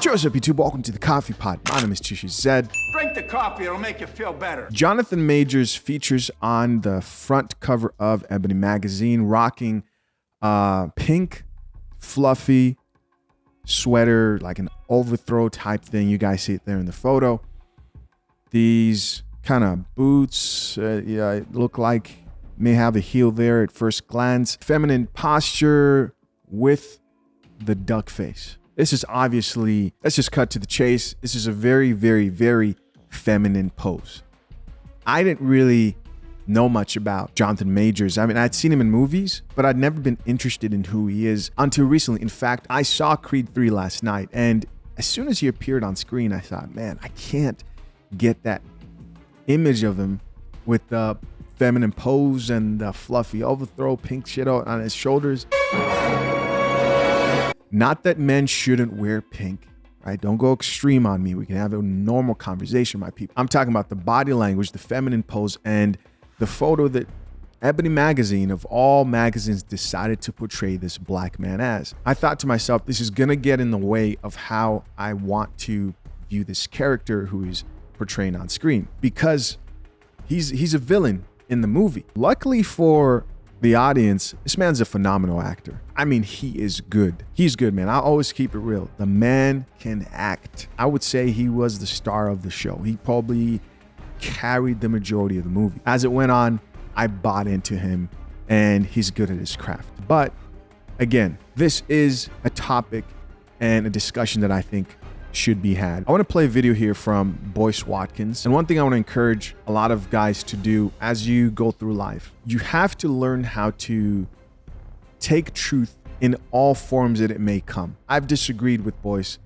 What's up, YouTube? Welcome to the Coffee Pot. My name is Tisha Zed. Drink the coffee, it'll make you feel better. Jonathan Majors features on the front cover of Ebony magazine, rocking pink, fluffy sweater, like an overthrow type thing. You guys see it there in the photo. These kind of boots, look like may have a heel there at first glance. Feminine posture with the duck face. This is obviously, let's just cut to the chase. This is a very, very, very feminine pose. I didn't really know much about Jonathan Majors. I mean, I'd seen him in movies, but I'd never been interested in who he is until recently. In fact, I saw Creed 3 last night, and as soon as he appeared on screen, I thought, man, I can't get that image of him with the feminine pose and the fluffy overthrow, pink shit on his shoulders. Not that men shouldn't wear pink, right? Don't go extreme on me. We can have a normal conversation, my people. I'm talking about the body language, the feminine pose, and the photo that Ebony magazine, of all magazines, decided to portray this black man as. I thought to myself, this is gonna get in the way of how I want to view this character who he's portraying on screen, because he's a villain in the movie. Luckily for the audience, this man's a phenomenal actor. I mean, he is good. He's good, man. I always keep it real. The man can act. I would say he was the star of the show. He probably carried the majority of the movie. As it went on, I bought into him, and he's good at his craft. But again, this is a topic and a discussion that I think should be had. I want to play a video here from BOYCE Watkins. And one thing I want to encourage a lot of guys to do as you go through life, you have to learn how to take truth in all forms that it may come. I've disagreed with BOYCE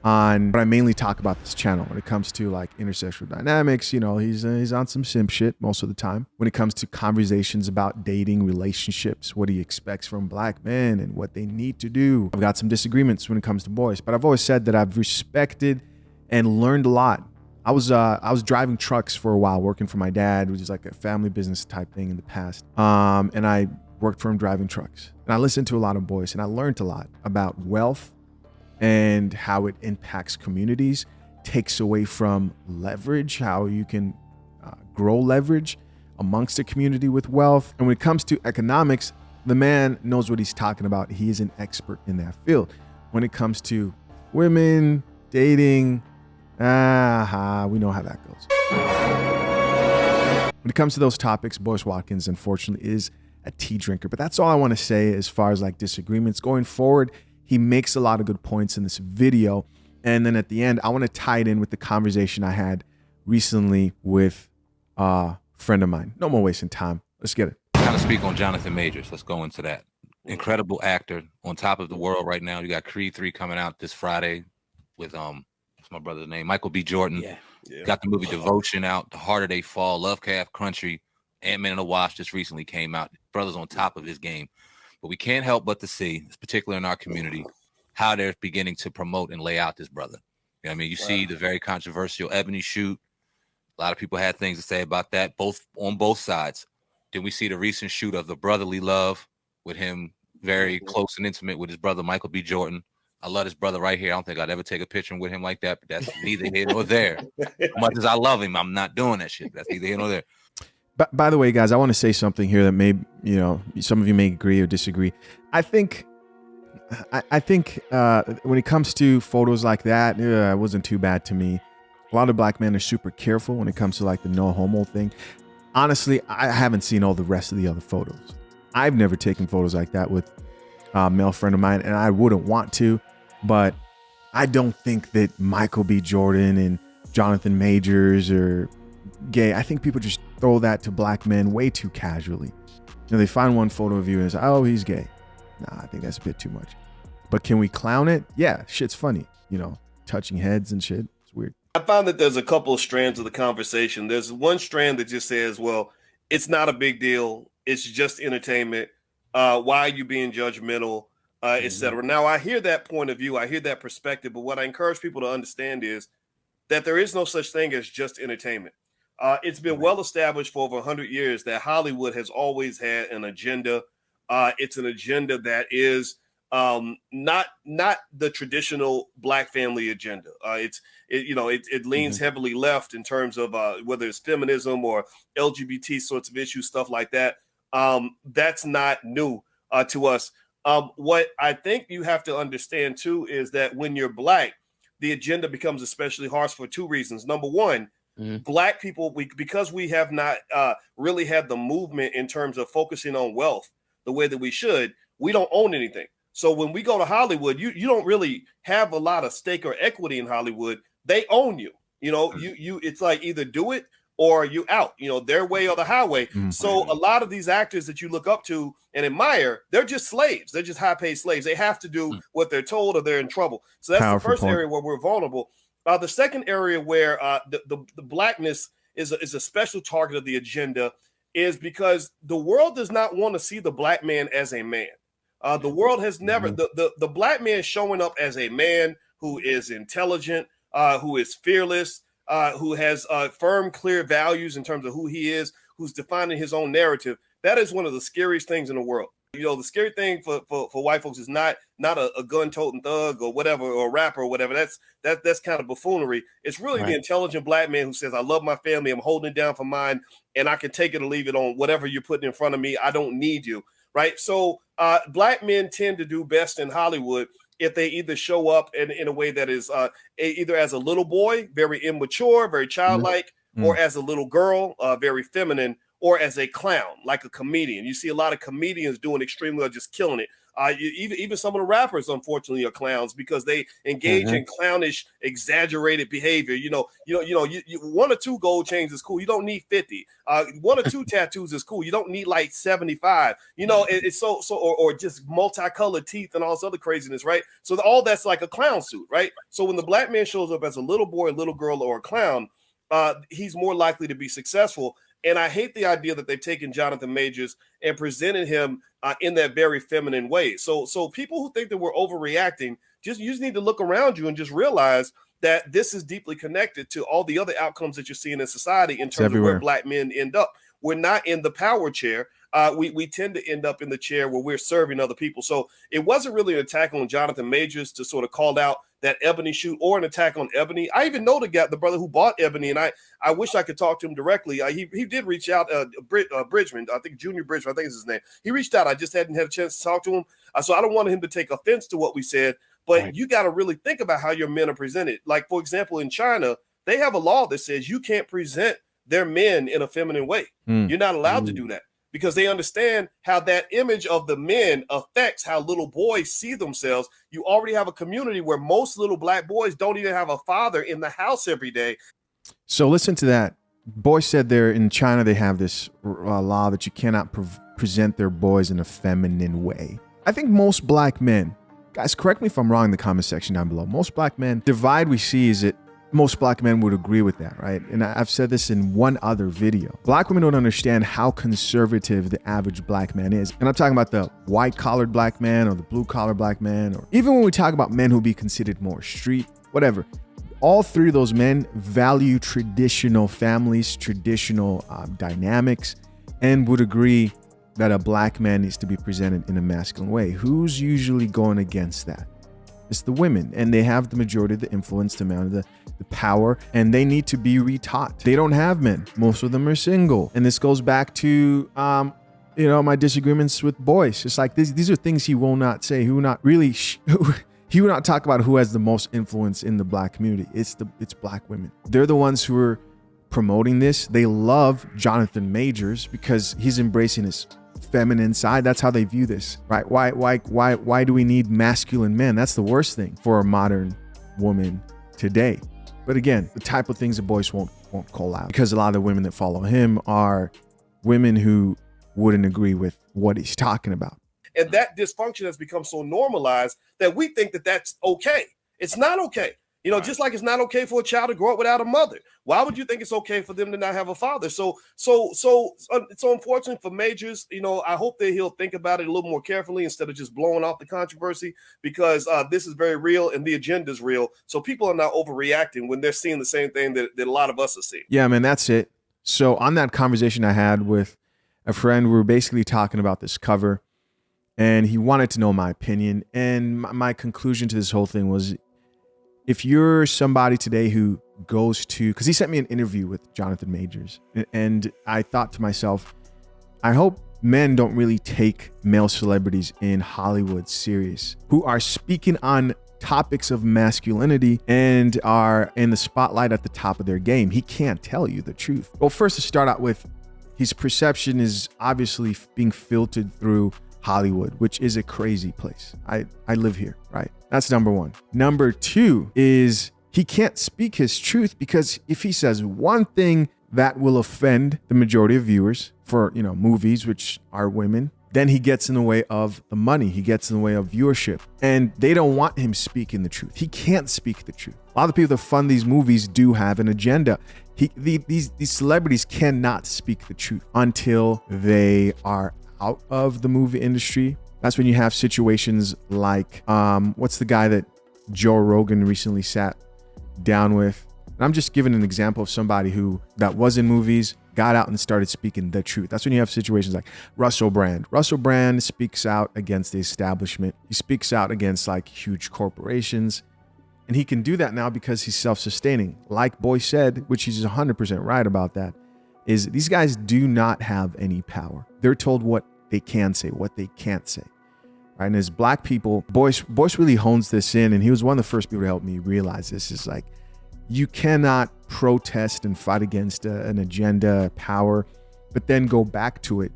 on what I mainly talk about this channel when it comes to like intersexual dynamics. You know, he's on some simp shit most of the time. When it comes to conversations about dating, relationships, what he expects from black men and what they need to do. I've got some disagreements when it comes to BOYCE, but I've always said that I've respected and learned a lot. I was driving trucks for a while, working for my dad, which is like a family business type thing in the past. And I worked for him driving trucks. And I listened to a lot of BOYCE, and I learned a lot about wealth and how it impacts communities, takes away from leverage, how you can grow leverage amongst a community with wealth. And when it comes to economics, the man knows what he's talking about. He is an expert in that field. When it comes to women, dating, we know how that goes. When it comes to those topics, BOYCE Watkins, unfortunately, is a tea drinker. But that's all I want to say as far as like disagreements going forward. He makes a lot of good points in this video. And then at the end, I want to tie it in with the conversation I had recently with a friend of mine. No more wasting time. Let's get it. Kind of speak on Jonathan Majors. Let's go into that. Incredible actor, on top of the world right now. You got Creed 3 coming out this Friday with what's my brother's name? Michael B. Jordan. Yeah. Got the movie Devotion out, The Harder They Fall, Lovecraft Country, Ant-Man and the Wasp just recently came out. Brother's on top of his game. But we can't help but to see, particularly in our community, how they're beginning to promote and lay out this brother. You know what I mean? You see the very controversial Ebony shoot. A lot of people had things to say about that, on both sides. Then we see the recent shoot of the brotherly love with him very close and intimate with his brother, Michael B. Jordan. I love this brother right here. I don't think I'd ever take a picture with him like that, but that's neither here nor there. As much as I love him, I'm not doing that shit. That's neither here nor there. By the way, guys, I want to say something here that may, some of you may agree or disagree. I think when it comes to photos like that, it wasn't too bad to me. A lot of black men are super careful when it comes to like the no homo thing. Honestly, I haven't seen all the rest of the other photos. I've never taken photos like that with a male friend of mine, and I wouldn't want to, but I don't think that Michael B. Jordan and Jonathan Majors are gay. I think people just throw that to black men way too casually. They find one photo of you and say, oh, he's gay. Nah, I think that's a bit too much. But can we clown it? Yeah, shit's funny. Touching heads and shit. It's weird. I found that there's a couple of strands of the conversation. There's one strand that just says, well, it's not a big deal. It's just entertainment. Why are you being judgmental, etc. Now, I hear that point of view. I hear that perspective. But what I encourage people to understand is that there is no such thing as just entertainment. It's been well established for over 100 years that Hollywood has always had an agenda. It's an agenda that is not the traditional Black family agenda. It leans heavily left in terms of whether it's feminism or LGBT sorts of issues, stuff like that. That's not new to us. What I think you have to understand too is that when you're Black, the agenda becomes especially harsh for two reasons. Number one, Black people, because we have not really had the movement in terms of focusing on wealth the way that we should, we don't own anything. So when we go to Hollywood, you don't really have a lot of stake or equity in Hollywood. They own you. You it's like either do it or you out, their way or the highway. So a lot of these actors that you look up to and admire, they're just slaves. They're just high-paid slaves. They have to do what they're told or they're in trouble. So that's the first area where we're vulnerable. The second area where the Blackness is a special target of the agenda is because the world does not want to see the Black man as a man. The world has never, the Black man showing up as a man who is intelligent, who is fearless, who has firm, clear values in terms of who he is, who's defining his own narrative. That is one of the scariest things in the world. The scary thing for white folks is not a gun-toting thug or whatever, or a rapper or whatever. That's kind of buffoonery. It's really the intelligent Black man who says, I love my family, I'm holding it down for mine, and I can take it or leave it on whatever you're putting in front of me. I don't need you. Right. So Black men tend to do best in Hollywood if they either show up in a way that is either as a little boy, very immature, very childlike, or as a little girl, very feminine, or as a clown, like a comedian. You see a lot of comedians doing extremely well, just killing it. Even some of the rappers, unfortunately, are clowns because they engage in clownish, exaggerated behavior. One or two gold chains is cool. You don't need 50. One or two tattoos is cool. You don't need like 75. It's so or just multicolored teeth and all this other craziness, right? So all that's like a clown suit, right? So when the Black man shows up as a little boy, a little girl, or a clown, he's more likely to be successful. And I hate the idea that they've taken Jonathan Majors and presented him in that very feminine way. So people who think that we're overreacting, you just need to look around you and just realize that this is deeply connected to all the other outcomes that you're seeing in society in terms of where Black men end up. We're not in the power chair. We tend to end up in the chair where we're serving other people. So it wasn't really an attack on Jonathan Majors to sort of call out that Ebony shoot or an attack on Ebony. I even know the brother who bought Ebony, and I wish I could talk to him directly. He did reach out, Bridgman, I think Junior Bridgman, I think is his name. He reached out. I just hadn't had a chance to talk to him. So I don't want him to take offense to what we said, but you got to really think about how your men are presented. Like, for example, in China, they have a law that says you can't present their men in a feminine way. You're not allowed to do that, because they understand how that image of the men affects how little boys see themselves. You already have a community where most little Black boys don't even have a father in the house every day. So listen to that. BOYCE said there in China, they have this law that you cannot present their boys in a feminine way. I think most Black men, guys, correct me if I'm wrong in the comment section down below. Most Black men, divide we see is that most Black men would agree with that, right? And I've said this in one other video. Black women don't understand how conservative the average Black man is. And I'm talking about the white-collared Black man or the blue-collar Black man, or even when we talk about men who be considered more street, whatever. All three of those men value traditional families, traditional dynamics, and would agree that a Black man needs to be presented in a masculine way. Who's usually going against that? It's the women, and they have the majority of the influence, the amount of the power, and they need to be retaught. They don't have men. Most of them are single. And this goes back to, my disagreements with BOYCE. It's like these are things he will not say. He will not really, he will not talk about who has the most influence in the Black community. It's Black women. They're the ones who are promoting this. They love Jonathan Majors because he's embracing his feminine side. That's how they view this, right? Why do we need masculine men? That's the worst thing for a modern woman today. But again, the type of things that BOYCE won't call out, because a lot of the women that follow him are women who wouldn't agree with what he's talking about. And that dysfunction has become so normalized that we think that that's okay. It's not okay. Just like it's not okay for a child to grow up without a mother. Why would you think it's okay for them to not have a father? So it's so unfortunate for Majors. I hope that he'll think about it a little more carefully instead of just blowing off the controversy, because this is very real and the agenda is real. So people are not overreacting when they're seeing the same thing that a lot of us are seeing. Yeah, man, that's it. So on that conversation I had with a friend, we were basically talking about this cover, and he wanted to know my opinion. And my conclusion to this whole thing was, if you're somebody today who goes to, because he sent me an interview with Jonathan Majors, and I thought to myself, I hope men don't really take male celebrities in Hollywood serious, who are speaking on topics of masculinity and are in the spotlight at the top of their game. He can't tell you the truth. Well, first, to start out with, his perception is obviously being filtered through Hollywood, which is a crazy place. I live here, right? That's number one. Number two is he can't speak his truth, because if he says one thing that will offend the majority of viewers for, movies, which are women, then he gets in the way of the money. He gets in the way of viewership, and they don't want him speaking the truth. He can't speak the truth. A lot of the people that fund these movies do have an agenda. These celebrities cannot speak the truth until they are out of the movie industry. That's when you have situations like, what's the guy that Joe Rogan recently sat down with? And I'm just giving an example of somebody that was in movies, got out and started speaking the truth. That's when you have situations like Russell Brand. Russell Brand speaks out against the establishment. He speaks out against like huge corporations. And he can do that now because he's self-sustaining. Like BOYCE said, which he's 100% right about that, is these guys do not have any power. They're told what they can say, what they can't say. Right? And as black people, BOYCE really hones this in, and he was one of the first people to help me realize this. Is like, you cannot protest and fight against an agenda, power, but then go back to it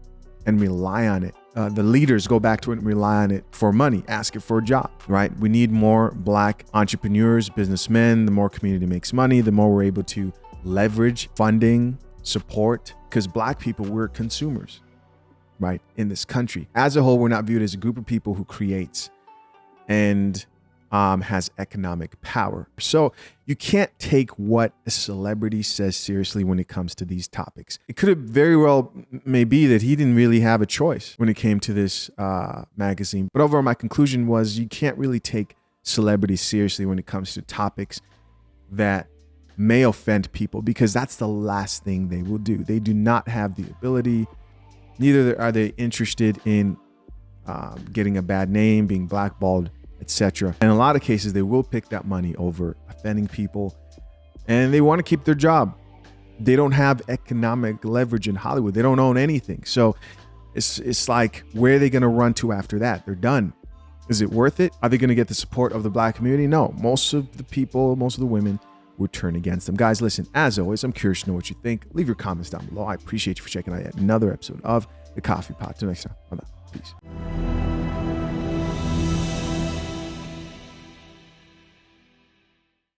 and rely on it. The leaders go back to it and rely on it for money, ask it for a job, right? We need more black entrepreneurs, businessmen. The more community makes money, the more we're able to leverage funding, support, because black people, we're consumers, right? In this country. As a whole, we're not viewed as a group of people who creates and has economic power. So you can't take what a celebrity says seriously when it comes to these topics. It could have very well may be that he didn't really have a choice when it came to this magazine. But overall, my conclusion was you can't really take celebrities seriously when it comes to topics that may offend people, because that's the last thing they will do. They do not have the ability, neither are they interested in getting a bad name, being blackballed, etc. In a lot of cases, they will pick that money over offending people, and they want to keep their job. They don't have economic leverage in Hollywood. They don't own anything. So it's like, where are they going to run to after that? They're done. Is it worth it? Are they going to get the support of the black community? No. Most of the people, most of the women would turn against them. Guys, listen, as always, I'm curious to know what you think. Leave your comments down below. I appreciate you for checking out yet another episode of The Coffee Pot. Till next time, I'm out. Peace.